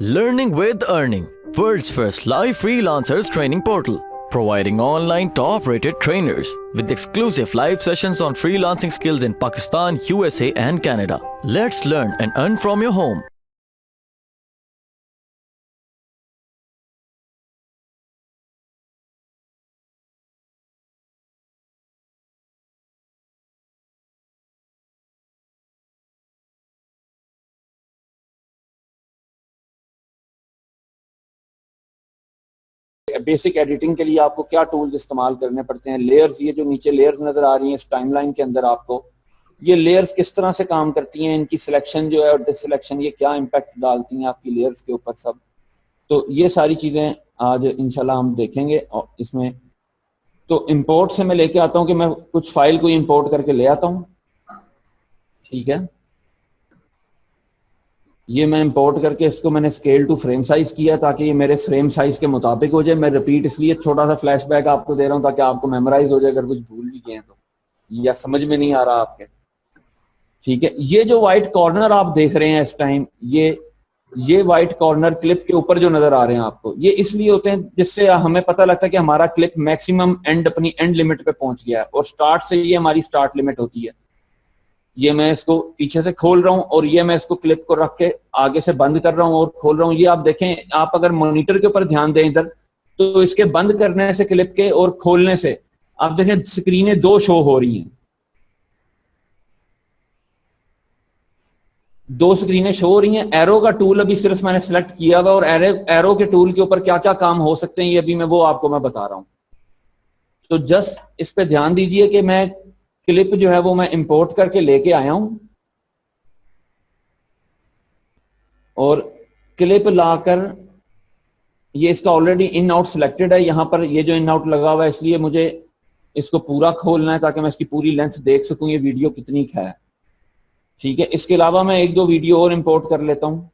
Learning with Earning, world's first live freelancers training portal, providing online top-rated trainers with exclusive live sessions on freelancing skills in Pakistan, USA and Canada. Let's learn and earn from your home. Basic editing के लिए आपको क्या tools इस्तेमाल करने पड़ते हैं। Layers, ये जो नीचे लेयर्स नजर आ रही हैं इस टाइमलाइन के अंदर, आपको ये लेयर्स किस तरह से काम करती हैं, इनकी सिलेक्शन जो है और डिससिलेक्शन, ये क्या इम्पैक्ट डालती हैं आपकी लेयर्स के ऊपर सब। तो ये सारी चीजें आज इंशाल्लाह हम देखेंगे। और इसमें तो इंपोर्ट से मैं लेके आता हूँ कि मैं कुछ फाइल को इंपोर्ट करके ले आता हूँ, ठीक है। ये मैं इंपोर्ट करके इसको मैंने स्केल टू फ्रेम साइज किया ताकि ये मेरे फ्रेम साइज के मुताबिक हो जाए। मैं रिपीट इसलिए छोटा सा फ्लैशबैक आपको दे रहा हूँ ताकि आपको मेमोराइज हो जाए अगर कुछ भूल भी गए तो, या समझ में नहीं आ रहा आपके, ठीक है। ये जो व्हाइट कॉर्नर आप देख रहे हैं इस टाइम, ये व्हाइट कॉर्नर क्लिप के ऊपर जो नजर आ रहे हैं आपको, ये इसलिए होते हैं जिससे हमें पता लगता है कि हमारा क्लिप मैक्सिमम एंड, अपनी एंड लिमिट पे पहुंच गया है और स्टार्ट से ये हमारी स्टार्ट लिमिट होती है। ये मैं इसको पीछे से खोल रहा हूं और ये मैं इसको क्लिप को रख के आगे से बंद कर रहा हूं और खोल रहा हूं। ये आप देखें, आप अगर मॉनिटर के ऊपर ध्यान दें इधर, तो इसके बंद करने से क्लिप के और खोलने से आप देखें स्क्रीनें दो शो हो रही हैं, दो स्क्रीनें शो हो रही हैं। एरो का टूल अभी सिर्फ मैंने सिलेक्ट किया हुआ और एरो के टूल के ऊपर क्या क्या काम हो सकते हैं ये अभी मैं आपको बता रहा हूं। तो जस्ट इस पे ध्यान दीजिए कि मैं क्लिप जो है वो मैं इंपोर्ट करके लेके आया हूं और क्लिप लाकर ये इसका ऑलरेडी इन आउट सिलेक्टेड है। यहां पर ये जो इन आउट लगा हुआ है इसलिए मुझे इसको पूरा खोलना है ताकि मैं इसकी पूरी लेंथ देख सकूं ये वीडियो कितनी है, ठीक है। इसके अलावा मैं एक दो वीडियो और इंपोर्ट कर लेता हूं।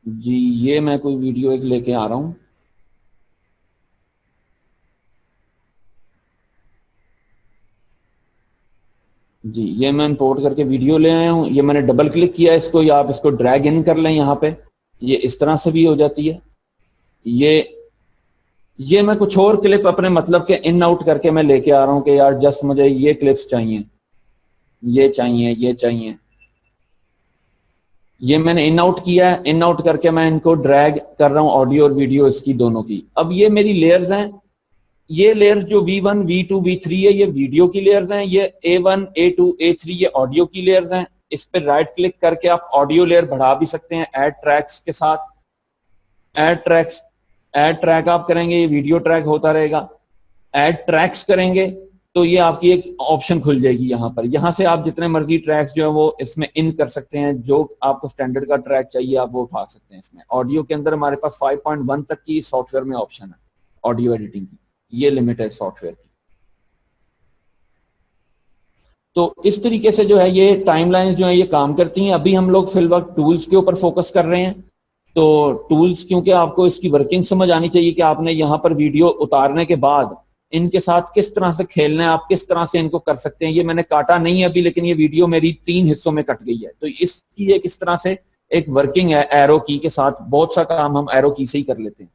जी, ये मैं कोई वीडियो एक लेके आ रहा हूं। जी, ये मैं इंपोर्ट करके वीडियो ले आया हूं। ये मैंने डबल क्लिक किया इसको, या आप इसको ड्रैग इन कर लें यहाँ पे, ये इस तरह से भी हो जाती है। ये मैं कुछ और क्लिप अपने मतलब के इन आउट करके मैं लेके आ रहा हूं कि यार जस्ट मुझे ये क्लिप्स चाहिए, ये चाहिए, ये चाहिए। ये मैंने इन आउट किया है, इन आउट करके मैं इनको ड्रैग कर रहा हूं, ऑडियो और वीडियो इसकी दोनों की। अब ये मेरी लेयर्स हैं। ये लेयर्स जो V1, V2, V3 है ये वीडियो की लेयर्स हैं। ये A1, A2, A3 ये ऑडियो की लेयर्स हैं। इस पर राइट क्लिक करके आप ऑडियो लेयर बढ़ा भी सकते हैं ऐड ट्रैक्स के साथ। ऐड ट्रैक आप करेंगे ये वीडियो ट्रैक होता रहेगा। ऐड ट्रैक्स करेंगे तो ये आपकी एक ऑप्शन खुल जाएगी यहाँ पर। यहाँ से आप जितने मर्जी ट्रैक्स जो है वो इसमें इन कर सकते हैं। जो आपको स्टैंडर्ड का ट्रैक चाहिए आप वो उठा सकते हैं। इसमें ऑडियो के अंदर हमारे पास 5.1 तक की सॉफ्टवेयर में ऑप्शन है ऑडियो एडिटिंग की, ये लिमिट है सॉफ्टवेयर की। तो इस तरीके से जो है ये टाइमलाइंस जो है ये काम करती हैं। अभी हम लोग फिलहाल टूल्स के ऊपर फोकस कर रहे हैं। तो टूल्स, क्योंकि आपको इसकी वर्किंग समझ आनी चाहिए कि आपने यहाँ पर वीडियो उतारने के बाद इनके साथ किस तरह से खेलना है, आप किस तरह से इनको कर सकते हैं। ये मैंने काटा नहीं है अभी, लेकिन ये वीडियो मेरी 3 हिस्सों में कट गई है। तो इसकी एक किस तरह से एक वर्किंग है एरो की के साथ, बहुत सा काम हम एरो की से ही कर लेते हैं।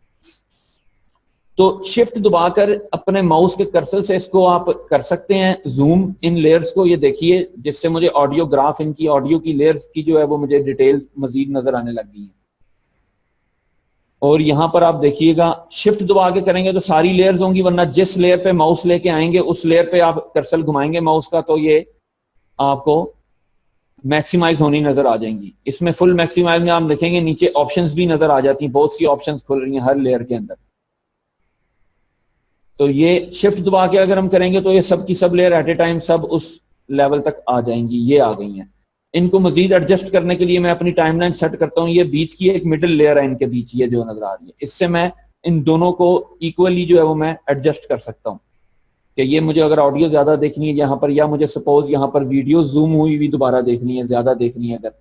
तो शिफ्ट दबाकर अपने माउस के कर्सर से इसको आप कर सकते हैं जूम इन लेयर्स को, ये देखिए, जिससे मुझे ऑडियो ग्राफ इनकी ऑडियो की लेयर्स की जो है वो मुझे डिटेल्स मजीद नजर आने लग गई है। और यहां पर आप देखिएगा शिफ्ट दबा के करेंगे तो सारी लेयर्स होंगी, वरना जिस लेयर पे माउस लेके आएंगे उस लेयर पे आप कर्सर घुमाएंगे माउस का तो ये आपको मैक्सिमाइज होनी नजर आ जाएंगी। इसमें फुल मैक्सिमाइज में आप देखेंगे नीचे ऑप्शंस भी नजर आ जाती हैं, बहुत सी ऑप्शंस खुल रही हैं हर लेयर के अंदर। तो ये शिफ्ट दबा के अगर हम करेंगे तो ये सब की सब लेयर एट ए टाइम सब उस लेवल तक आ जाएंगी, ये आ गई हैं। इनको मजीद एडजस्ट करने के लिए मैं अपनी टाइमलाइन सेट करता हूँ। ये बीच की एक मिडिल लेयर है इनके बीच, ये जो नजर आ रही है, इससे मैं इन दोनों को इक्वली जो है वो मैं एडजस्ट कर सकता हूँ कि ये मुझे अगर ऑडियो ज्यादा देखनी है यहाँ पर, या मुझे सपोज यहाँ पर वीडियो जूम हुई भी दोबारा देखनी है, ज्यादा देखनी है अगर,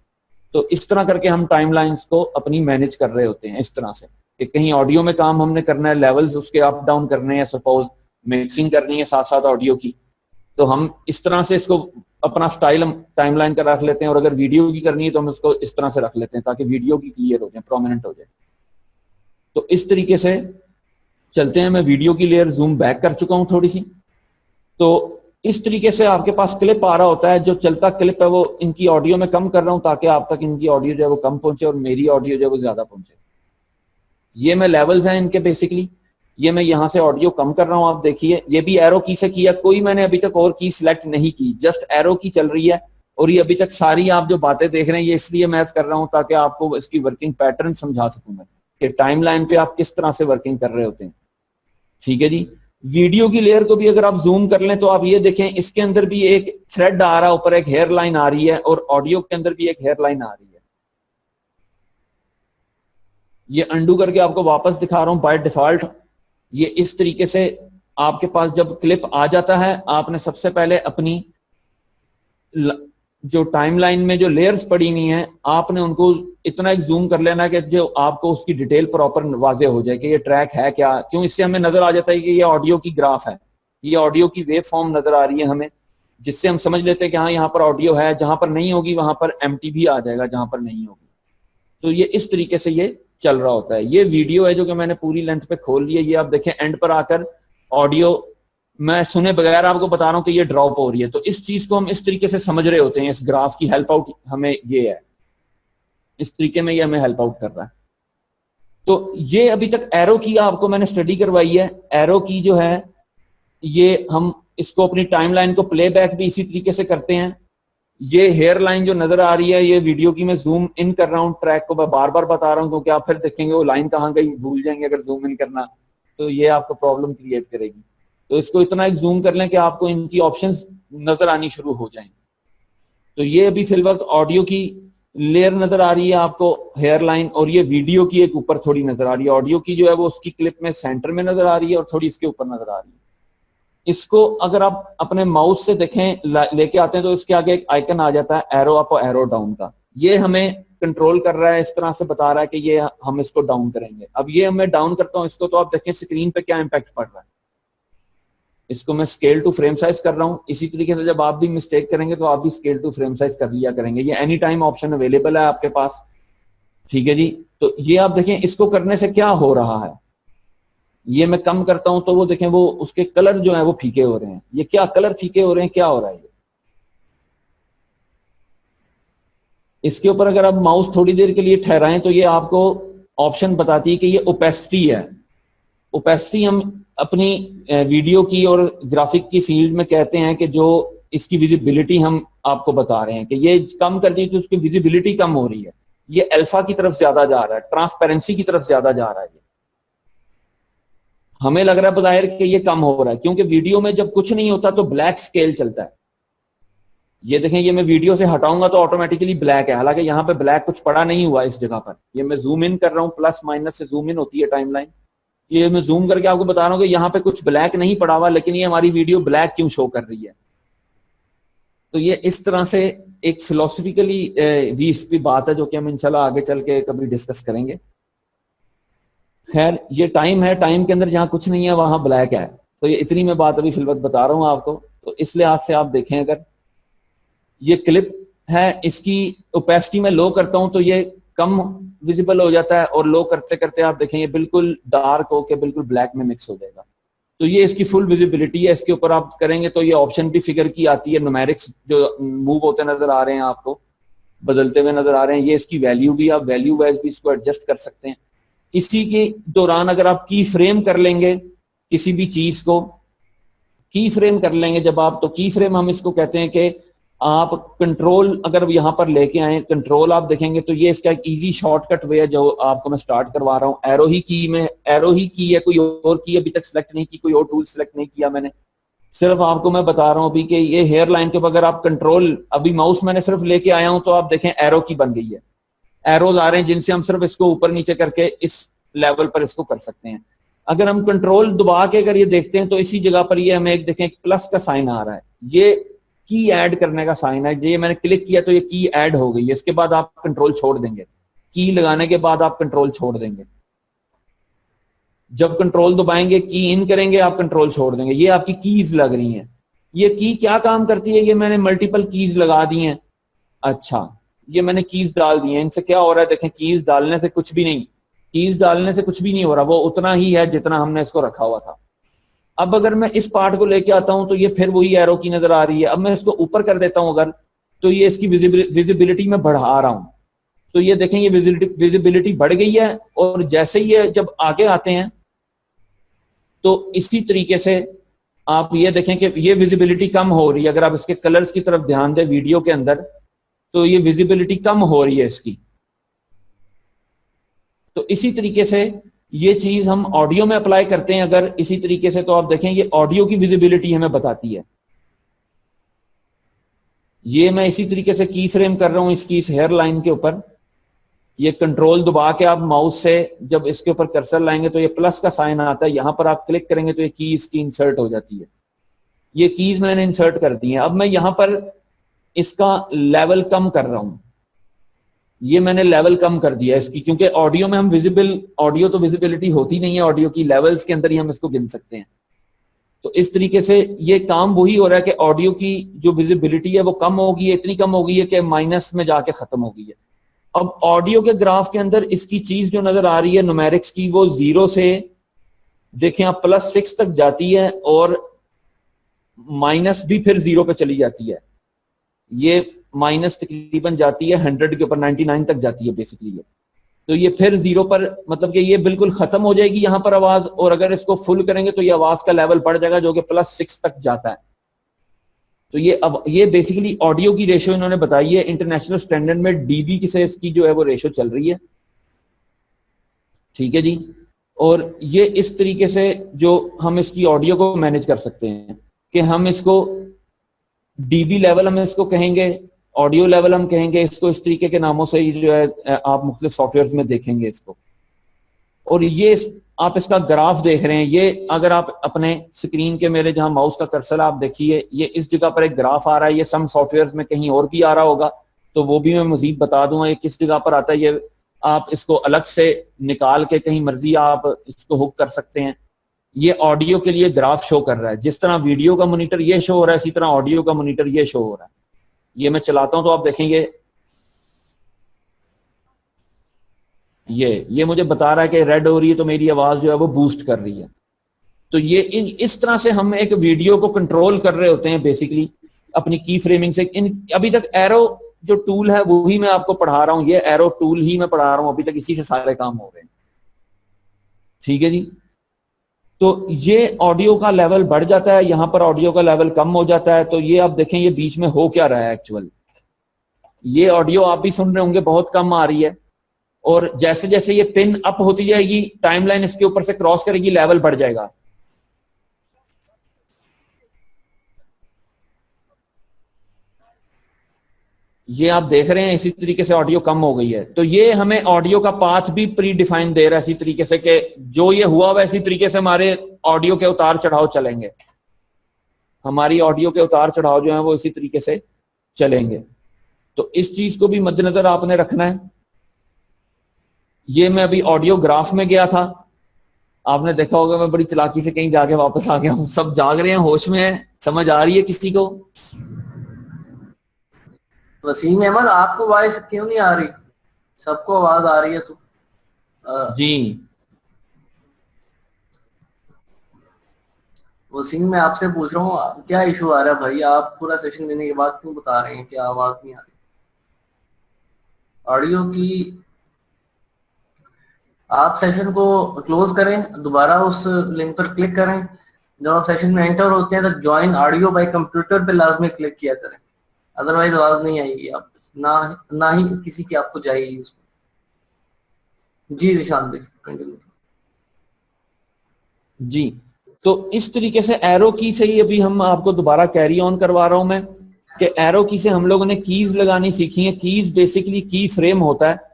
तो इस तरह करके हम टाइमलाइंस को अपनी मैनेज कर रहे होते हैं इस तरह से। कि कहीं ऑडियो में काम हमने करना है, लेवल्स उसके अप डाउन करने हैं, सपोज मिक्सिंग करनी है साथ साथ ऑडियो की, तो हम इस तरह से इसको अपना स्टाइल टाइमलाइन का रख लेते हैं, और अगर वीडियो की करनी है तो हम इसको इस तरह से रख लेते हैं ताकि वीडियो की क्लियर हो जाए, प्रोमिनेंट हो जाए। तो इस तरीके से चलते हैं। मैं वीडियो की लेयर जूम बैक कर चुका हूं थोड़ी सी। तो इस तरीके से आपके पास क्लिप आ रहा होता है, जो चलता क्लिप है वो इनकी ऑडियो में कम कर रहा हूं ताकि आप तक इनकी ऑडियो जो है वो कम पहुंचे और मेरी ऑडियो जो है वो ज्यादा पहुंचे। ये मैं लेवल्स हैं इनके बेसिकली, ये मैं यहां से ऑडियो कम कर रहा हूं, आप देखिए ये भी एरो की से किया, कोई मैंने अभी तक और की सिलेक्ट नहीं की, जस्ट एरो की चल रही है। और ये अभी तक सारी आप जो बातें देख रहे हैं ये इसलिए मैं कर रहा हूं ताकि आपको इसकी वर्किंग पैटर्न समझा सकूं मैं कि टाइमलाइन पे आप किस तरह से वर्किंग कर रहे होते हैं। ठीक है जी। वीडियो की लेयर को भी अगर आप जूम कर लें तो आप ये देखें, इसके अंदर भी एक थ्रेड आ रहा है, ऊपर एक हेयर लाइन आ रही है, और ऑडियो के अंदर भी एक हेयर लाइन आ रही है। ये अंडू करके आपको वापस दिखा रहा हूं। बाय डिफॉल्ट ये इस तरीके से आपके पास जब क्लिप आ जाता है, आपने सबसे पहले अपनी जो टाइमलाइन में जो लेयर्स पड़ी हुई हैं आपने उनको इतना एक जूम कर लेना कि जो आपको उसकी डिटेल प्रॉपर वाजे हो जाए कि ये ट्रैक है क्या। क्यों? इससे हमें नजर आ जाता है कि ये ऑडियो की ग्राफ है, ये ऑडियो की वेव फॉर्म नजर आ रही है हमें, जिससे हम समझ लेते हैं कि हाँ यहाँ पर ऑडियो है, जहां पर नहीं होगी वहां पर एम्प्टी भी आ जाएगा जहां पर नहीं होगी। तो ये इस तरीके से ये चल रहा होता है। ये वीडियो है जो कि मैंने पूरी लेंथ पे खोल ली है। ये आप देखें एंड पर आकर ऑडियो मैं सुने बगैर आपको बता रहा हूं कि ये ड्रॉप हो रही है। तो इस चीज को हम इस तरीके से समझ रहे होते हैं। इस ग्राफ की हेल्प आउट हमें ये है, इस तरीके में ये हमें हेल्प आउट कर रहा है। तो ये अभी तक एरो की आपको मैंने स्टडी करवाई है। एरो की जो है ये हम इसको अपनी टाइमलाइन को प्लेबैक भी इसी तरीके से करते हैं। ये हेयर लाइन जो नजर आ रही है ये वीडियो की मैं जूम इन कर रहा हूँ, ट्रैक को मैं बार बार बता रहा हूँ क्योंकि आप फिर देखेंगे वो लाइन कहाँ गई, भूल जाएंगे अगर जूम इन करना, तो ये आपको प्रॉब्लम क्रिएट करेगी। तो इसको इतना एक जूम कर लें कि आपको इनकी ऑप्शंस नजर आनी शुरू हो जाएं। तो ये अभी फिल वक्त ऑडियो की लेयर नजर आ रही है आपको, हेयर लाइन, और ये वीडियो की एक ऊपर थोड़ी नजर आ रही है। ऑडियो की जो है वो उसकी क्लिप में सेंटर में नजर आ रही है और थोड़ी इसके ऊपर नजर आ रही है। इसको अगर आप अपने माउस से देखें लेके आते हैं तो इसके आगे एक आइकन आ जाता है एरो अप और एरो डाउन का। ये हमें कंट्रोल कर रहा है, इस तरह से बता रहा है कि ये हम इसको डाउन करेंगे। अब ये मैं डाउन करता हूं इसको, तो आप देखें स्क्रीन पे क्या इंपैक्ट पड़ रहा है। इसको मैं स्केल टू फ्रेम साइज कर रहा हूं। इसी तरीके से जब आप भी मिस्टेक करेंगे तो आप भी स्केल टू फ्रेम साइज कर लिया करेंगे। ये एनी टाइम ऑप्शन अवेलेबल है आपके पास। ठीक है जी। तो ये आप देखें इसको करने से क्या हो रहा है। ये मैं कम करता हूं तो वो देखें वो उसके कलर जो है वो फीके हो रहे हैं। ये क्या कलर फीके हो रहे हैं, क्या हो रहा है ये। इसके ऊपर अगर आप माउस थोड़ी देर के लिए ठहराएं तो ये आपको ऑप्शन बताती है कि ये ओपेसिटी है। ओपेसिटी हम अपनी वीडियो की और ग्राफिक की फील्ड में कहते हैं कि जो इसकी विजिबिलिटी हम आपको बता रहे हैं कि ये कम कर दी तो उसकी विजिबिलिटी कम हो रही है। ये अल्फा की तरफ ज्यादा जा रहा है, ट्रांसपेरेंसी की तरफ ज्यादा जा रहा है। हमें लग रहा है बज़ाहिर कि ये कम हो रहा है क्योंकि वीडियो में जब कुछ नहीं होता तो ब्लैक स्केल चलता है। ये देखें ये मैं वीडियो से हटाऊंगा तो ऑटोमेटिकली ब्लैक है, हालांकि यहाँ पे ब्लैक कुछ पड़ा नहीं हुआ इस जगह पर। ये मैं जूम इन कर रहा हूँ, प्लस माइनस से जूम इन होती है टाइमलाइन। ये मैं जूम करके आपको बता रहा हूँ कि यहाँ पे कुछ ब्लैक नहीं पड़ा हुआ, लेकिन ये हमारी वीडियो ब्लैक क्यों शो कर रही है। तो ये इस तरह से एक फिलोसफिकली भी इस भी बात है जो कि हम इंशाल्लाह आगे चल के कभी डिस्कस करेंगे। खैर ये टाइम है, टाइम के अंदर जहां कुछ नहीं है वहां ब्लैक है। तो ये इतनी मैं बात अभी फिलवक्त बता रहा हूं आपको। तो इस लिहाज से आप देखें, अगर ये क्लिप है इसकी ओपेसिटी में लो करता हूं तो ये कम विजिबल हो जाता है, और लो करते करते आप देखें ये बिल्कुल डार्क होके बिल्कुल ब्लैक में मिक्स हो जाएगा। तो ये इसकी फुल विजिबिलिटी है। इसके ऊपर आप करेंगे तो ये ऑप्शन भी फिगर की आती है, न्यूमेरिक्स जो मूव होते नजर आ रहे हैं आपको, बदलते हुए नजर आ रहे हैं। ये इसकी वैल्यू भी, आप वैल्यू वाइज भी इसको एडजस्ट कर सकते हैं। इसी के दौरान अगर आप की फ्रेम कर लेंगे किसी भी चीज को, की फ्रेम कर लेंगे जब आप, तो की फ्रेम हम इसको कहते हैं कि आप कंट्रोल अगर यहां पर लेके आए, कंट्रोल आप देखेंगे तो ये इसका एक इजी शॉर्टकट वे है जो आपको मैं स्टार्ट करवा रहा हूं। एरो ही की में, एरो ही की है, कोई और की अभी तक सिलेक्ट नहीं की, कोई और टूल सिलेक्ट नहीं किया मैंने। सिर्फ आपको मैं बता रहा हूं अभी कि ये हेयर लाइन के बगैर आप कंट्रोल, अभी माउस मैंने सिर्फ लेके आया हूं तो आप देखें एरो की बन गई है। एरोज आ रहे हैं जिनसे हम सिर्फ इसको ऊपर नीचे करके इस लेवल पर इसको कर सकते हैं। अगर हम कंट्रोल दबा के अगर ये देखते हैं तो इसी जगह पर ये हमें एक देखें प्लस का साइन आ रहा है, ये की ऐड करने का साइन है। ये मैंने क्लिक किया तो ये की ऐड हो गई है। इसके बाद आप कंट्रोल छोड़ देंगे, की लगाने के बाद आप कंट्रोल छोड़ देंगे। जब कंट्रोल दबाएंगे, की इन करेंगे, आप कंट्रोल छोड़ देंगे। ये आपकी कीज लग रही हैं। ये की क्या काम करती है? ये मैंने मल्टीपल कीज लगा दी हैं। अच्छा, ये मैंने कीज डाल दी हैं। इनसे क्या हो रहा है देखें, कीज डालने से कुछ भी नहीं, कीज डालने से कुछ भी नहीं हो रहा, वो उतना ही है जितना हमने इसको रखा हुआ था। अब अगर मैं इस पार्ट को लेके आता हूं तो ये फिर वही एरो की नजर आ रही है। अब मैं इसको ऊपर कर देता हूं अगर, तो ये इसकी विजिबिलिटी में बढ़ा रहा हूं। तो ये देखें, ये विजिबिलिटी बढ़ गई है। और जैसे ही ये जब आगे आते हैं तो इसी तरीके से आप ये देखें कि ये विजिबिलिटी कम हो रही है। अगर आप इसके कलर्स की तरफ ध्यान दें वीडियो के अंदर, तो ये विजिबिलिटी कम हो रही है इसकी। तो इसी तरीके से ये चीज हम ऑडियो में अप्लाई करते हैं अगर इसी तरीके से, तो आप देखें ये ऑडियो की विजिबिलिटी हमें बताती है। ये मैं इसी तरीके से की फ्रेम कर रहा हूं इसकी इस हेयर लाइन के ऊपर। ये कंट्रोल दबा के आप माउस से जब इसके ऊपर कर्सर लाएंगे तो ये प्लस का साइन आता है, यहां पर आप क्लिक करेंगे तो ये की इसकी इंसर्ट हो जाती है। ये कीज मैंने इंसर्ट कर दी हैं। अब मैं यहां पर इसका लेवल कम कर रहा हूं। ये मैंने लेवल कम कर दिया इसकी, क्योंकि ऑडियो में हम ऑडियो तो विजिबिलिटी होती नहीं है, ऑडियो की लेवल्स के अंदर ही हम इसको गिन सकते हैं। तो इस तरीके से ये काम वही हो रहा है कि ऑडियो की जो विजिबिलिटी है वो कम होगी, इतनी कम हो गई है कि माइनस में जाके खत्म हो गई है। अब ऑडियो के ग्राफ के अंदर इसकी चीज जो नजर आ रही है न्यूमेरिक्स की, वो 0 से देखें आप +6 तक जाती है और माइनस भी फिर 0 पे चली जाती है। ये माइनस तकरीबन जाती है 100 के ऊपर, 99 तक जाती है बेसिकली ये। तो ये फिर 0 पर, मतलब कि ये बिल्कुल खत्म हो जाएगी यहां पर आवाज। और अगर इसको फुल करेंगे तो ये आवाज का लेवल बढ़ जाएगा जो कि +6 तक जाता है। तो ये बेसिकली ऑडियो की रेशो इन्होंने बताई है। इंटरनेशनल स्टैंडर्ड में डीबी की से इसकी जो है वो रेशो चल रही है। ठीक है जी। और ये इस तरीके से जो हम इसकी ऑडियो को मैनेज कर सकते हैं कि हम इसको डीबी लेवल हम इसको कहेंगे, ऑडियो लेवल हम कहेंगे इसको, इस तरीके के नामों से जो है आप मुख्तलिफ सॉफ्टवेयर में देखेंगे इसको। और ये आप इसका ग्राफ देख रहे हैं, ये अगर आप अपने स्क्रीन के मेरे जहां माउस का कर्सर आप देखिए, ये इस जगह पर एक ग्राफ आ रहा है। ये सम सॉफ्टवेयर में कहीं और भी आ रहा होगा तो वो भी मैं मजीद बता दूंगा ये किस जगह पर आता है। ये आप इसको अलग से निकाल के कहीं मर्जी आप इसको हुक कर सकते हैं। ये ऑडियो के लिए ग्राफ शो कर रहा है। जिस तरह वीडियो का मॉनिटर ये शो हो रहा है, इसी तरह ऑडियो का मॉनिटर ये शो हो रहा है। ये मैं चलाता हूं तो आप देखेंगे ये मुझे बता रहा है कि रेड हो रही है तो मेरी आवाज जो है वो बूस्ट कर रही है। तो ये इस तरह से हम एक वीडियो को कंट्रोल कर रहे होते हैं बेसिकली अपनी की फ्रेमिंग से। अभी तक एरो जो टूल है वो ही मैं आपको पढ़ा रहा हूं, ये एरो टूल ही मैं पढ़ा रहा हूं अभी तक, इसी से सारे काम हो रहे हैं। ठीक है जी। तो ये ऑडियो का लेवल बढ़ जाता है, यहां पर ऑडियो का लेवल कम हो जाता है। तो ये आप देखें ये बीच में हो क्या रहा है एक्चुअल। ये ऑडियो आप भी सुन रहे होंगे बहुत कम आ रही है, और जैसे जैसे ये पिन अप होती जाएगी टाइमलाइन इसके ऊपर से क्रॉस करेगी, लेवल बढ़ जाएगा। ये आप देख रहे हैं इसी तरीके से ऑडियो कम हो गई है। तो ये हमें ऑडियो का पाथ भी प्री डिफाइन दे रहा है इसी तरीके से कि जो ये हुआ वैसी तरीके से हमारे ऑडियो के उतार चढ़ाव चलेंगे। हमारी ऑडियो के उतार चढ़ाव जो है वो इसी तरीके से चलेंगे। तो इस चीज को भी मद्देनजर आपने रखना है। ये मैं अभी ऑडियो ग्राफ में गया था, आपने देखा होगा मैं बड़ी चालाकी से कहीं जाके वापस आ गया हूं। सब जाग रहे हैं, होश में है, समझ आ रही है किसी को? वसीम अहमद, आपको वॉइस क्यों नहीं आ रही? सबको आवाज आ रही है तो जी। वसीम, मैं आपसे पूछ रहा हूँ क्या इशू आ रहा है भाई? आप पूरा सेशन देने के बाद क्यों बता रहे हैं कि आवाज नहीं आ रही ऑडियो की? आप सेशन को क्लोज करें, दोबारा उस लिंक पर क्लिक करें। जब आप सेशन में एंटर होते हैं तो ज्वाइन ऑडियो बाय कंप्यूटर पे लाजमी क्लिक किया करें, अदरवाइज आवाज नहीं आएगी। आप ना ही किसी की आपको जाएगी उसमें। जी जिशान भाई कंटिन्यू। जी, तो इस तरीके से एरो की से ही अभी हम आपको दोबारा कैरी ऑन करवा रहा हूं मैं कि एरो की से हम लोगों ने कीज लगानी सीखी है। कीज बेसिकली की फ्रेम होता है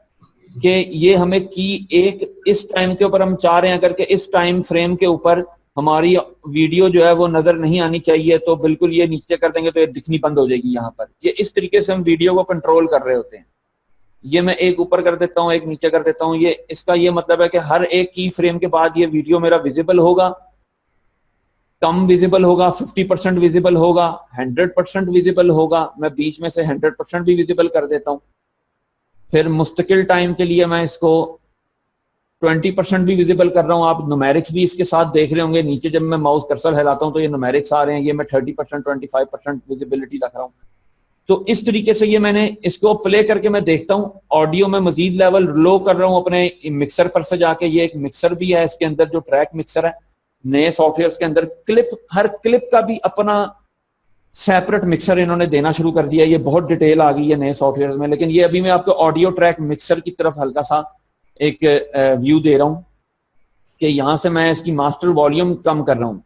कि ये हमें की एक इस टाइम के ऊपर हम चाह रहे हैं अगर कि इस टाइम फ्रेम के ऊपर हमारी वीडियो जो है वो नजर नहीं आनी चाहिए, तो बिल्कुल ये नीचे कर देंगे तो ये दिखनी बंद हो जाएगी यहाँ पर। ये इस तरीके से हम वीडियो को कंट्रोल कर रहे होते हैं। ये मैं एक ऊपर कर देता हूँ, एक नीचे कर देता हूँ। ये इसका ये मतलब है कि हर एक की फ्रेम के बाद ये वीडियो मेरा विजिबल होगा, कम विजिबल होगा, 50% विजिबल होगा, 100% विजिबल होगा, मैं बीच में से 100% भी विजिबल कर देता हूँ। फिर मुस्तकिल टाइम के लिए मैं इसको 20% भी विजिबल कर रहा हूँ। आप न्यूमेरिक्स भी इसके साथ देख रहे होंगे, नीचे जब मैं माउस कर्सर हिलाता हूँ तो ये न्यूमेरिक्स आ रहे हैं, ये मैं 30%, 25% विजिबिलिटी रख रहा हूँ। तो इस तरीके से ये मैंने इसको प्ले करके मैं देखता हूँ। ऑडियो में मजीद लेवल लो कर रहा हूँ अपने मिक्सर पर से जाके। ये एक मिक्सर भी है इसके अंदर, जो ट्रैक मिक्सर है नए सॉफ्टवेयर के अंदर। क्लिप, हर क्लिप का भी अपना सेपरेट मिक्सर इन्होंने देना शुरू कर दिया। ये बहुत डिटेल आ गई है नए सॉफ्टवेयर में, लेकिन ये अभी मैं आपको ऑडियो ट्रैक मिक्सर की तरफ हल्का सा एक व्यू दे रहा हूं कि यहां से मैं इसकी मास्टर वॉल्यूम कम कर रहा हूं।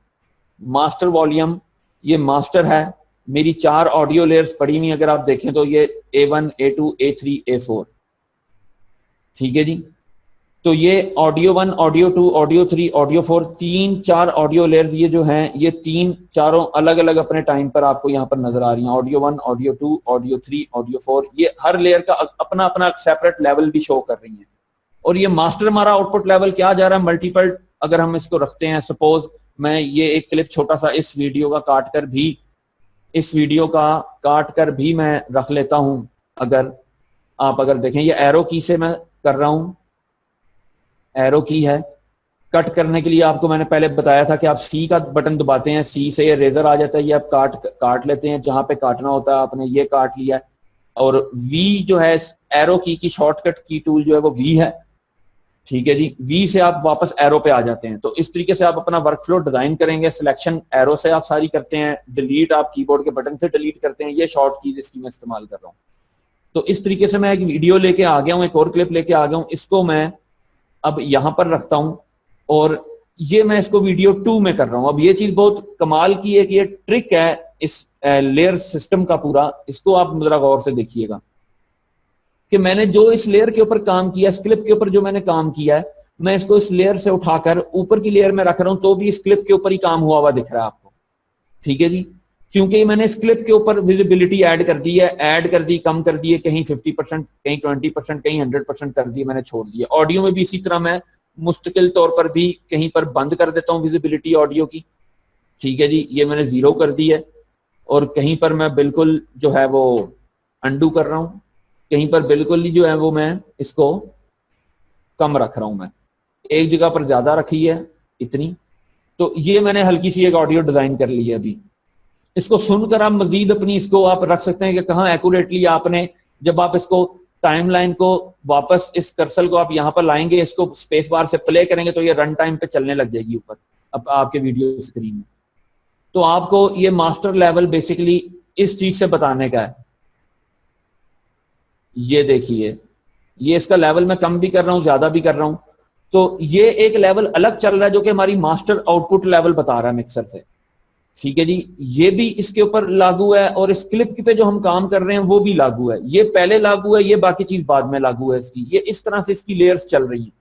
मास्टर वॉल्यूम, ये मास्टर है, मेरी 4 ऑडियो लेयर्स पड़ी हुई, अगर आप देखें तो ये A1, A2, A3, A4, ठीक है जी। तो ये audio 1, audio 2, audio 3, audio 4, 3-4 audio layers ये जो हैं, ये 3-4 अलग अलग अपने टाइम पर आपको यहाँ पर नजर आ रही हैं। ऑडियो 1, ऑडियो 2, ऑडियो 3, ऑडियो 4, ये हर लेयर का अपना अपना सेपरेट लेवल भी शो कर रही है। और ये मास्टर हमारा आउटपुट लेवल क्या जा रहा है, मल्टीपल अगर हम इसको रखते हैं, सपोज मैं ये एक क्लिप छोटा सा इस वीडियो का काट कर भी मैं रख लेता हूं। अगर आप देखें, ये एरो की से मैं कर रहा हूं, एरो की है। कट करने के लिए आपको मैंने पहले बताया था कि आप सी का बटन दबाते हैं, सी से ये रेजर आ जाता है, ये आप काट लेते हैं जहां पे काटना होता है, आपने ये काट लिया। और वी जो है, एरो की शॉर्टकट की टूल जो है वो वी है, ठीक है जी। वी से आप वापस एरो पे आ जाते हैं। तो इस तरीके से आप अपना वर्कफ्लो डिजाइन करेंगे। सिलेक्शन एरो से आप सारी करते हैं, डिलीट आप कीबोर्ड के बटन से डिलीट करते हैं। ये शॉर्ट कीज इसकी मैं इस्तेमाल कर रहा हूँ। तो इस तरीके से मैं एक वीडियो लेके आ गया हूँ, एक और क्लिप लेके आ गया हूँ, इसको मैं अब यहां पर रखता हूं और ये मैं इसको वीडियो 2 में कर रहा हूं। अब ये चीज बहुत कमाल की है कि ये ट्रिक है इस लेयर सिस्टम का पूरा, इसको आप जरा गौर से देखिएगा कि मैंने जो इस लेयर के ऊपर काम किया, इस क्लिप के ऊपर जो मैंने काम किया है, मैं इसको इस लेयर से उठाकर ऊपर की लेयर में रख रहा हूं, तो भी इस क्लिप के ऊपर ही काम हुआ दिख रहा है आपको, ठीक है जी। क्योंकि मैंने इस क्लिप के ऊपर विजिबिलिटी ऐड कर दी है, कम कर दी है, कहीं 50%, कहीं 20%, कहीं 100% कर दी, मैंने छोड़ दिया। ऑडियो में भी इसी तरह मैं मुस्तकिल तौर पर भी कहीं पर बंद कर देता हूं विजिबिलिटी ऑडियो की, ठीक है जी। ये मैंने 0 कर दी है। और कहीं पर मैं बिल्कुल जो है वो अंडू कर रहा हूं, कहीं पर बिल्कुल ही जो है वो मैं इसको कम रख रहा हूं। मैं एक जगह पर ज्यादा रखी है इतनी। तो ये मैंने हल्की सी एक ऑडियो डिजाइन कर ली है। अभी इसको सुनकर आप मजीद अपनी इसको आप रख सकते हैं कि कहाँ एक्यूरेटली आपने, जब आप इसको टाइमलाइन को वापस इस कर्सर को आप यहाँ पर लाएंगे, इसको स्पेस बार से प्ले करेंगे तो ये रन टाइम पे चलने लग जाएगी ऊपर अब आपके वीडियो स्क्रीन में। तो आपको ये मास्टर लेवल बेसिकली इस चीज से बताने का है। ये देखिए, ये इसका लेवल मैं कम भी कर रहा हूं, ज्यादा भी कर रहा हूं। तो ये एक लेवल अलग चल रहा है जो कि हमारी मास्टर आउटपुट लेवल बता रहा है मिक्सर से, ठीक है जी। ये भी इसके ऊपर लागू है और इस क्लिप पे जो हम काम कर रहे हैं वो भी लागू है। ये पहले लागू है, ये बाकी चीज बाद में लागू है इसकी। ये इस तरह से इसकी लेयर्स चल रही हैं।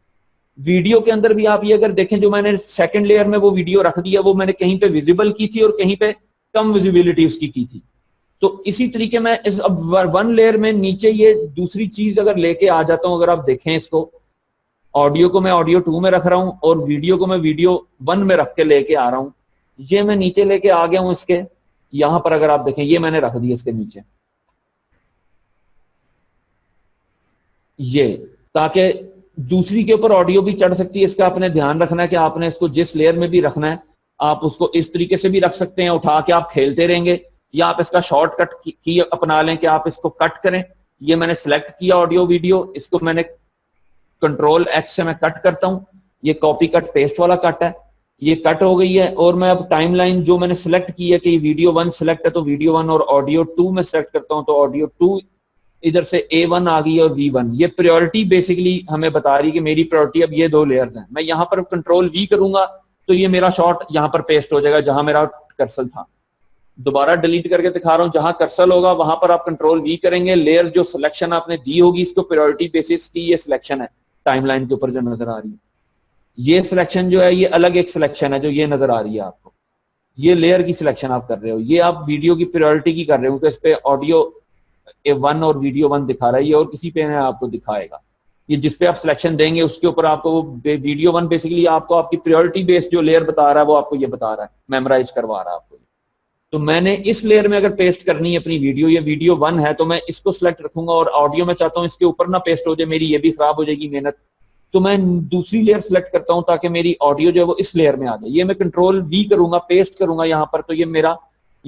वीडियो के अंदर भी आप ये अगर देखें, जो मैंने सेकंड लेयर में वो वीडियो रख दिया, वो मैंने कहीं पे विजिबल की थी और कहीं पे कम विजिबिलिटी उसकी की थी। तो इसी तरीके में इस अब 1 लेयर में नीचे ये दूसरी चीज अगर लेके आ जाता हूं, अगर आप देखें इसको, ऑडियो को मैं ऑडियो 2 में रख रहा हूं और वीडियो को मैं वीडियो 1 में रख के लेके आ रहा हूं। ये मैं नीचे लेके आ गया हूं इसके, यहां पर अगर आप देखें ये मैंने रख दिया इसके नीचे, ये, ताकि दूसरी के ऊपर ऑडियो भी चढ़ सकती है। इसका आपने ध्यान रखना है कि आपने इसको जिस लेयर में भी रखना है, आप उसको इस तरीके से भी रख सकते हैं, उठा के आप खेलते रहेंगे, या आप इसका शॉर्टकट की अपना लें कि आप इसको कट करें। ये मैंने सिलेक्ट किया ऑडियो वीडियो, इसको मैंने कंट्रोल X से मैं कट करता हूं। ये कॉपी कट पेस्ट वाला कट है, ये कट हो गई है। और मैं अब टाइमलाइन जो मैंने सिलेक्ट की है कि वीडियो 1 सिलेक्ट है, तो वीडियो 1 और ऑडियो 2 में सिलेक्ट करता हूं, तो ऑडियो 2 इधर से A1 आ गई और V1। ये प्रायोरिटी बेसिकली हमें बता रही है कि मेरी प्रायोरिटी अब ये 2 लेयर्स हैं। मैं यहां पर कंट्रोल V करूंगा तो ये मेरा शॉट यहां पर पेस्ट हो जाएगा जहां मेरा कर्सर था। दोबारा डिलीट करके दिखा रहा हूं, जहां कर्सर होगा वहां पर आप कंट्रोल V करेंगे। लेयर जो सिलेक्शन आपने दी होगी, इसको प्रायोरिटी बेसिस की ये सिलेक्शन है टाइमलाइन के ऊपर जो नजर आ रही है। ये सिलेक्शन जो है ये अलग एक सिलेक्शन है जो ये नजर आ रही है आपको। ये लेयर की सिलेक्शन आप कर रहे हो, ये आप वीडियो की प्रायोरिटी की कर रहे हो कि इस पे ऑडियो वन और वीडियो वन दिखा रहा है, ये और किसी पे नहीं आपको दिखाएगा। ये जिस पे आप सिलेक्शन देंगे उसके ऊपर आपको वो वीडियो वन बेसिकली आपको आपकी प्रायोरिटी बेस्ड जो लेयर बता रहा है वो आपको ये बता रहा है, मेमोराइज करवा रहा है आपको। तो मैंने इस लेयर में अगर पेस्ट करनी है अपनी वीडियो, ये वीडियो वन है तो मैं इसको सिलेक्ट रखूंगा, और ऑडियो में चाहता हूँ इसके ऊपर ना पेस्ट हो जाए, मेरी ये भी खराब हो जाएगी मेहनत, तो मैं दूसरी लेयर सिलेक्ट करता हूं ताकि मेरी ऑडियो जो है वो इस लेयर में आ जाए। ये मैं कंट्रोल वी करूंगा, पेस्ट करूंगा यहाँ पर, तो ये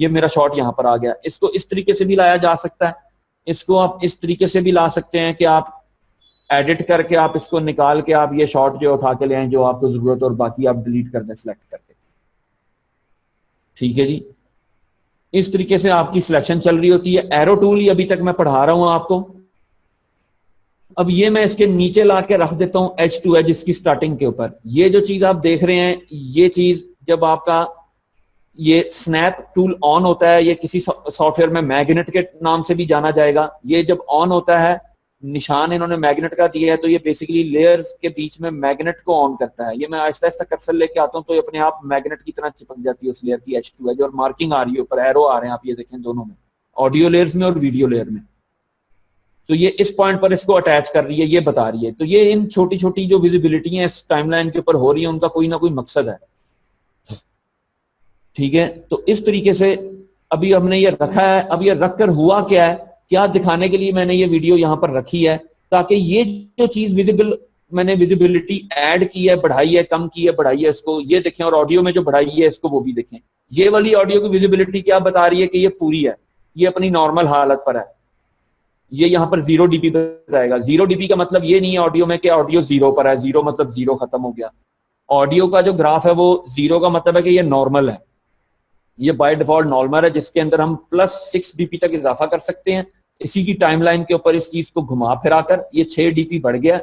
मेरा शॉट यहाँ पर आ गया। इसको इस तरीके से भी लाया जा सकता है, इसको आप इस तरीके से भी ला सकते हैं कि आप एडिट करके आप इसको निकाल के आप ये शॉट जो उठा के ले आए जो आपको जरूरत, और बाकी आप डिलीट कर दें सिलेक्ट करके। ठीक है जी, इस तरीके से आपकी सिलेक्शन चल रही होती है। एरो टूल ही अभी तक मैं पढ़ा रहा हूं आपको। अब ये मैं इसके नीचे ला के रख देता हूं एज टू एज इसकी स्टार्टिंग के ऊपर। ये जो चीज आप देख रहे हैं, ये चीज जब आपका ये स्नैप टूल ऑन होता है, ये किसी सॉफ्टवेयर में मैग्नेट के नाम से भी जाना जाएगा, ये जब ऑन होता है, निशान इन्होंने मैग्नेट का दिया है, तो ये बेसिकली लेयर्स के बीच में मैग्नेट को ऑन करता है। ये मैं आहिस्ता आहिस्ता कर्सर लेके आता हूं तो ये अपने आप मैग्नेट की तरह चिपक जाती है उस लेयर की एच टू एज, और मार्किंग आ रही है ऊपर, एरो आ रहे हैं, आप ये देखें दोनों में, ऑडियो लेयर्स में और वीडियो लेयर में। तो ये इस पॉइंट पर इसको अटैच कर रही है, ये बता रही है। तो ये इन छोटी छोटी जो विजिबिलिटी है इस टाइमलाइन के ऊपर हो रही है, उनका कोई ना कोई मकसद है। ठीक है, तो इस तरीके से अभी हमने ये रखा है। अब ये रखकर हुआ क्या है, क्या दिखाने के लिए मैंने ये वीडियो यहाँ पर रखी है, ताकि ये जो चीज विजिबल, मैंने विजिबिलिटी ऐड की है, बढ़ाई है, कम की है, बढ़ाई है, इसको ये देखें, और ऑडियो में जो बढ़ाई है इसको वो भी देखें। ये वाली ऑडियो की विजिबिलिटी क्या बता रही है कि ये पूरी है, ये अपनी नॉर्मल हालत पर है। ये यहाँ पर 0 dB बताएगा। 0 dB का मतलब ये नहीं है ऑडियो में कि ऑडियो 0 पर है, 0 मतलब 0 खत्म हो गया। ऑडियो का जो ग्राफ है वो 0 का मतलब है कि ये नॉर्मल है, ये बाय डिफॉल्ट नॉर्मल है, जिसके अंदर हम +6 dB तक इजाफा कर सकते हैं। इसी की टाइमलाइन के ऊपर इस चीज को घुमा फिरा कर ये 6 dB बढ़ गया,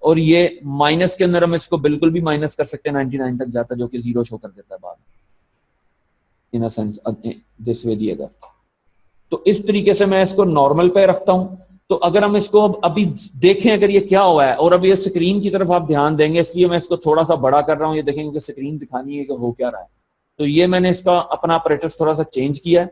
और ये माइनस के अंदर हम इसको बिल्कुल भी माइनस कर सकते हैं, 99 तक जाता है, जो कि 0 शो कर देता है बाद इन अ सेंस दिस वे दिएगा। तो इस तरीके से मैं इसको नॉर्मल पे रखता हूं। तो अगर हम इसको अभी देखें अगर ये क्या हुआ है, और अभी ये स्क्रीन की तरफ आप ध्यान देंगे, इसलिए मैं इसको थोड़ा सा बड़ा कर रहा हूं, ये देखेंगे कि स्क्रीन दिखानी है कि हो क्या रहा है। तो ये मैंने इसका अपना ऑपरेटर्स थोड़ा सा चेंज किया है।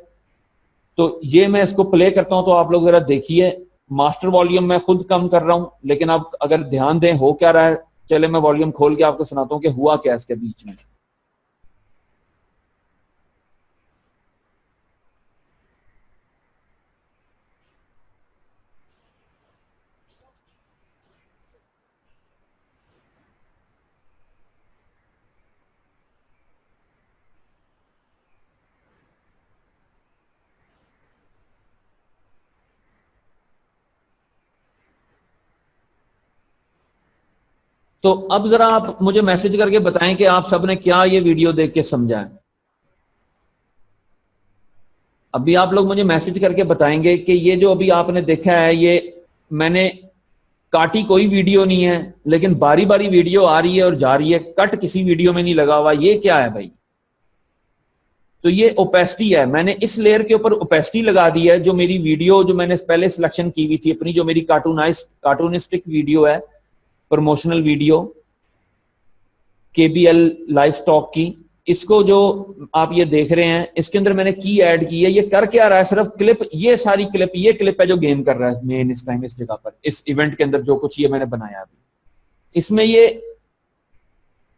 तो ये मैं इसको प्ले करता हूं, तो आप लोग जरा देखिए, मास्टर वॉल्यूम मैं खुद कम कर रहा हूं, लेकिन आप अगर ध्यान दें हो क्या रहा है। चले मैं वॉल्यूम खोल के आपको सुनाता हूं कि हुआ क्या इसके बीच में। तो अब जरा आप मुझे मैसेज करके बताएं कि आप सबने क्या ये वीडियो देख के समझा है। अभी आप लोग मुझे मैसेज करके बताएंगे कि ये जो अभी आपने देखा है, ये मैंने काटी कोई वीडियो नहीं है, लेकिन बारी बारी वीडियो आ रही है और जा रही है, कट किसी वीडियो में नहीं लगा हुआ, ये क्या है भाई? तो ये ओपेसिटी है, मैंने इस लेयर के ऊपर ओपेसिटी लगा दी है। जो मेरी वीडियो जो मैंने पहले सिलेक्शन की हुई थी अपनी, जो मेरी कार्टूनिस्टिक वीडियो है, promotional video KBL live stock की, इसको जो आप ये देख रहे हैं, इसके अंदर मैंने की ऐड की है। ये कर क्या रहा है, सिर्फ क्लिप, ये सारी क्लिप, ये क्लिप है जो गेम कर रहा है मेन इस टाइम इस जगह पर, इस इवेंट के अंदर जो कुछ ये मैंने बनाया अभी, इसमें ये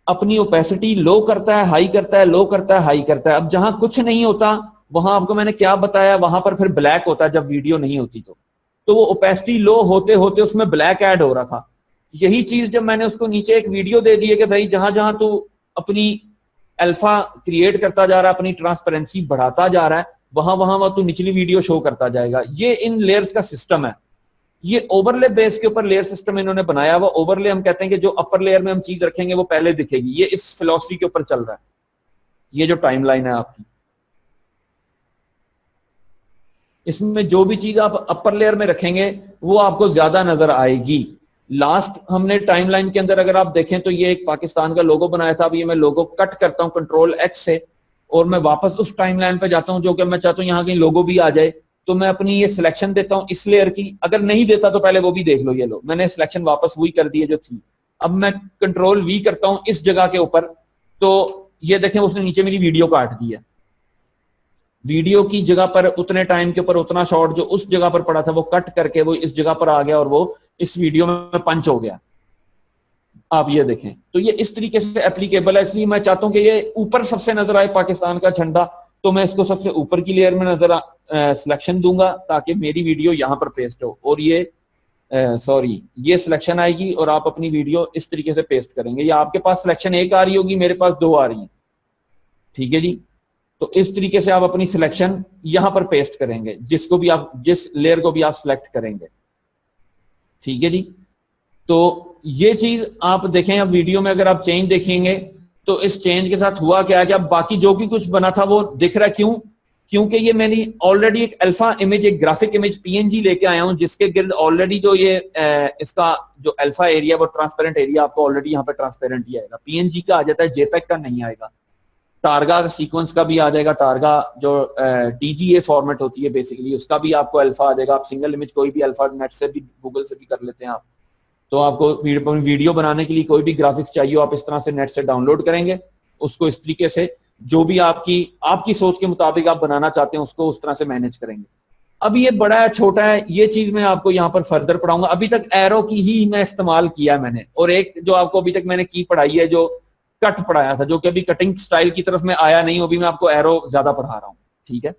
अपनी ओपेसिटी लो करता है, हाई करता है, लो करता है, हाई करता है। अब जहां कुछ नहीं होता वहां आपको मैंने क्या बताया, वहां पर फिर ब्लैक होता है जब वीडियो नहीं होती। तो वो ओपेसिटी लो होते होते उसमें ब्लैक ऐड हो रहा था। यही चीज जब मैंने उसको नीचे एक वीडियो दे दी है कि भाई जहां जहां तू अपनी अल्फा क्रिएट करता जा रहा है, अपनी ट्रांसपेरेंसी बढ़ाता जा रहा है, वहां वहां तू निचली वीडियो शो करता जाएगा। ये इन लेयर्स का सिस्टम है। ये ओवरले बेस के ऊपर लेयर सिस्टम इन्होंने बनाया हुआ। ओवरले हम कहते हैं कि जो अपर लेयर में हम चीज रखेंगे वो पहले दिखेगी। ये इस फिलॉसफी के ऊपर चल रहा है, ये जो टाइमलाइन है आपकी, इसमें जो भी चीज आप अपर लेयर में रखेंगे वो आपको ज्यादा नजर आएगी। लास्ट हमने टाइमलाइन के अंदर अगर आप देखें तो ये एक पाकिस्तान का लोगो बनाया था। अब ये मैं लोगो कट करता हूं Ctrl+X से, और मैं वापस उस टाइमलाइन पे जाता हूं जो कि मैं चाहता हूं यहाँ कहीं लोगो भी आ जाए। तो मैं अपनी ये सिलेक्शन देता हूं इस लेयर की, अगर नहीं देता तो पहले वो भी देख लो। ये लो, मैंने सिलेक्शन वापस वही कर दी है जो थी। अब मैं Ctrl+V करता हूं इस जगह के ऊपर, तो ये देखें उसने नीचे मेरी वीडियो काट दी है। वीडियो की जगह पर उतने टाइम के ऊपर उतना शॉट जो उस जगह पर पड़ा था वो कट करके वो इस जगह पर आ गया और वो इस वीडियो में पंच हो गया। आप ये देखें, तो ये इस तरीके से एप्लीकेबल है। इसलिए मैं चाहता हूं कि ये ऊपर सबसे नजर आए पाकिस्तान का झंडा, तो मैं इसको सबसे ऊपर की लेयर में नजर सिलेक्शन दूंगा ताकि मेरी वीडियो यहां पर पेस्ट हो, और ये सॉरी ये सिलेक्शन आएगी और आप अपनी वीडियो इस तरीके से पेस्ट करेंगे, या आपके पास सिलेक्शन एक आ रही होगी, मेरे पास दो आ रही है, ठीक है जी। तो इस तरीके से आप अपनी सिलेक्शन यहां पर पेस्ट करेंगे, जिसको भी आप जिस लेयर को भी आप सिलेक्ट करेंगे, ठीक है जी। तो ये चीज आप देखें, अब वीडियो में अगर आप चेंज देखेंगे तो इस चेंज के साथ हुआ क्या है कि अब बाकी जो भी कुछ बना था वो दिख रहा है। क्यों? क्योंकि ये मैंने ऑलरेडी एक अल्फा इमेज, एक ग्राफिक इमेज पीएनजी लेके आया हूं, जिसके गिर्द ऑलरेडी जो ये इसका जो अल्फा एरिया वो ट्रांसपेरेंट एरिया आपको ऑलरेडी यहाँ पे ट्रांसपेरेंट ही आएगा। पीएनजी का आ जाता है, जेपेक का नहीं आएगा। टारगा सीक्वेंस का भी आ जाएगा, टारगा जो टीजीए फॉर्मेट होती है बेसिकली, उसका भी आपको अल्फा आ जाएगा। आप सिंगल इमेज कोई भी अल्फा नेट से भी, गूगल से भी कर लेते हैं आप। तो आपको वीडियो बनाने के लिए कोई भी ग्राफिक्स चाहिए, आप इस तरह से नेट से डाउनलोड करेंगे, उसको इस तरीके से जो भी आपकी सोच के मुताबिक आप बनाना चाहते हैं उसको उस तरह से मैनेज करेंगे। अब ये बड़ा है छोटा है, ये चीज मैं आपको यहाँ पर फर्दर पढ़ाऊंगा। अभी तक एरो की ही मैं इस्तेमाल किया मैंने, और एक जो आपको अभी तक मैंने की पढ़ाई है जो कट पढ़ाया था, जो कि अभी कटिंग स्टाइल की तरफ में आया नहीं, अभी मैं आपको एरो ज्यादा पढ़ा रहा हूँ, ठीक है।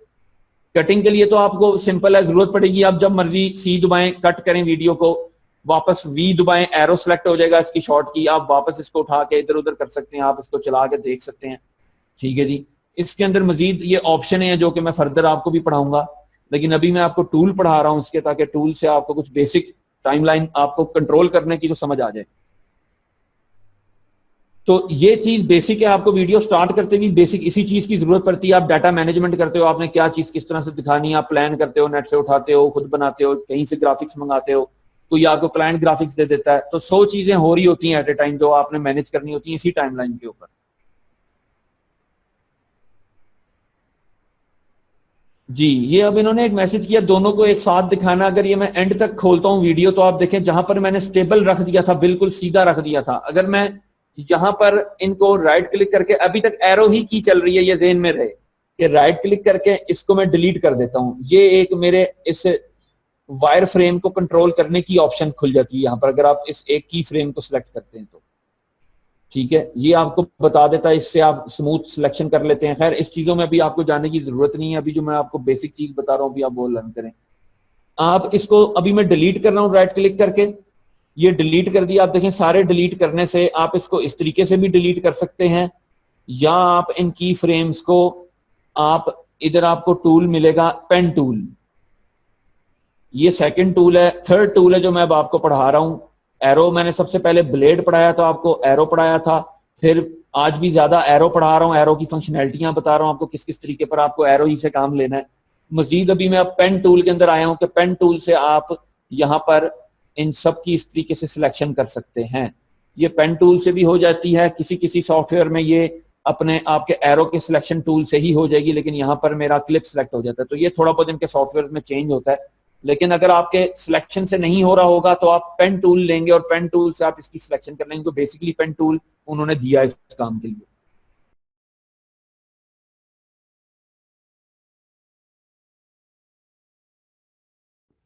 कटिंग के लिए तो आपको सिंपल है, जरूरत पड़ेगी आप जब मर्जी सी दबाएं, कट करें वीडियो को, वापस वी दबाएं, एरो सेलेक्ट हो जाएगा इसकी शॉट की, आप वापस इसको उठा के इधर उधर कर सकते हैं, आप इसको चला के देख सकते हैं, ठीक है जी। इसके अंदर मजीद ये ऑप्शन है जो कि मैं फर्दर आपको भी पढ़ाऊंगा, लेकिन अभी मैं आपको टूल पढ़ा रहा हूं इसके, ताकि टूल से आपको कुछ बेसिक टाइमलाइन आपको कंट्रोल करने की जो समझ आ जाए। तो ये चीज बेसिक है, आपको वीडियो स्टार्ट करते भी बेसिक इसी चीज की जरूरत पड़ती है। आप डाटा मैनेजमेंट करते हो, आपने क्या चीज किस तरह से दिखानी है, आप प्लान करते हो, नेट से उठाते हो, खुद बनाते हो, कहीं से ग्राफिक्स मंगाते हो, तो ये आपको क्लाइंट ग्राफिक्स दे देता है। तो 100 चीजें हो रही होती हैं एट ए टाइम जो आपने मैनेज करनी होती है इसी टाइमलाइन के ऊपर। जी, ये अब इन्होंने एक मैसेज किया, दोनों को एक साथ दिखाना। अगर ये मैं एंड तक खोलता हूं वीडियो तो आप देखें जहां पर मैंने स्टेबल रख दिया था, बिल्कुल सीधा रख दिया था, अगर मैं यहां पर इनको राइट क्लिक करके, अभी तक एरो ही की चल रही है, ये ज़हन में रहे कि राइट क्लिक करके इसको मैं डिलीट कर देता हूं, ये एक मेरे इस वायर फ्रेम को कंट्रोल करने की ऑप्शन खुल जाती है यहाँ पर, अगर आप इस एक की फ्रेम को सिलेक्ट करते हैं तो, ठीक है। ये आपको बता देता है, इससे आप स्मूथ सिलेक्शन कर लेते हैं। खैर इस चीजों में अभी आपको जाने की जरूरत नहीं है, अभी जो मैं आपको बेसिक चीज बता रहा हूँ अभी आप वो लर्न करें। आप इसको अभी मैं डिलीट कर रहा हूँ राइट क्लिक करके, ये डिलीट कर दिया। आप देखें सारे डिलीट करने से आप इसको इस तरीके से भी डिलीट कर सकते हैं, या आप इन की फ्रेम्स को आप इधर आपको टूल मिलेगा पेन टूल, ये सेकंड टूल है। थर्ड टूल है जो मैं अब आपको पढ़ा रहा हूं, एरो। मैंने सबसे पहले ब्लेड पढ़ाया था आपको, एरो पढ़ाया था, फिर आज भी ज्यादा एरो पढ़ा रहा हूं, एरो की फंक्शनैलिटियां बता रहा हूं आपको, किस किस तरीके पर आपको एरो ही से काम लेना है। मजीद अभी मैं अब पेन टूल के अंदर आया हूं कि पेन टूल से आप यहाँ पर इन सब की इस तरीके से सिलेक्शन कर सकते हैं। ये पेन टूल से भी हो जाती है, किसी किसी सॉफ्टवेयर में ये अपने आपके एरो के सिलेक्शन टूल से ही हो जाएगी, लेकिन यहाँ पर मेरा क्लिप सिलेक्ट हो जाता है। तो ये थोड़ा बहुत इनके सॉफ्टवेयर में चेंज होता है, लेकिन अगर आपके सिलेक्शन से नहीं हो रहा होगा तो आप पेन टूल लेंगे और पेन टूल से आप इसकी सिलेक्शन कर लेंगे। तो बेसिकली पेन टूल उन्होंने दिया इस काम के लिए।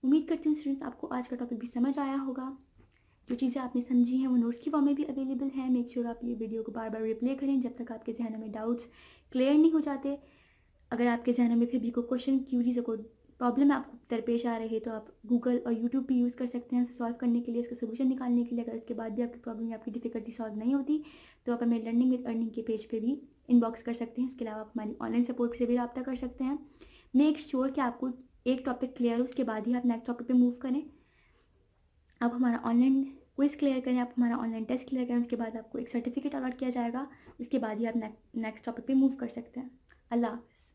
उम्मीद करती हूँ स्टूडेंट्स आपको आज का टॉपिक भी समझ आया होगा। जो चीज़ें आपने समझी हैं वो नोट्स की फॉर्म में भी अवेलेबल है। मेक श्योर आप ये वीडियो को बार बार रिप्ले करें जब तक आपके जहनों में डाउट्स क्लियर नहीं हो जाते। अगर आपके जहनों में फिर भी कोई क्वेश्चन, क्यूरीज या कोई प्रॉब्लम आपको दरपेश आ रही है तो आप गूगल और यूट्यूब भी यूज़ कर सकते हैं उसे सॉल्व करने के लिए, उसका सोल्यूशन निकालने के लिए। अगर उसके बाद भी आपकी प्रॉब्लम या आपकी डिफिकल्टी सॉल्व नहीं होती तो आप हमें लर्निंग विद अर्निंग के पेज पे भी इनबॉक्स कर सकते हैं। उसके अलावा आप हमारी ऑनलाइन सपोर्ट से भी रब्ता कर सकते हैं। मेक श्योर कि आपको एक टॉपिक क्लियर हो, उसके बाद ही आप नेक्स्ट टॉपिक पे मूव करें। आप हमारा ऑनलाइन क्विज क्लियर करें, आप हमारा ऑनलाइन टेस्ट क्लियर करें, उसके बाद आपको एक सर्टिफिकेट अलॉट किया जाएगा, उसके बाद ही आप नेक्स्ट टॉपिक पे मूव कर सकते हैं। अल्लाह हाफ़िज़।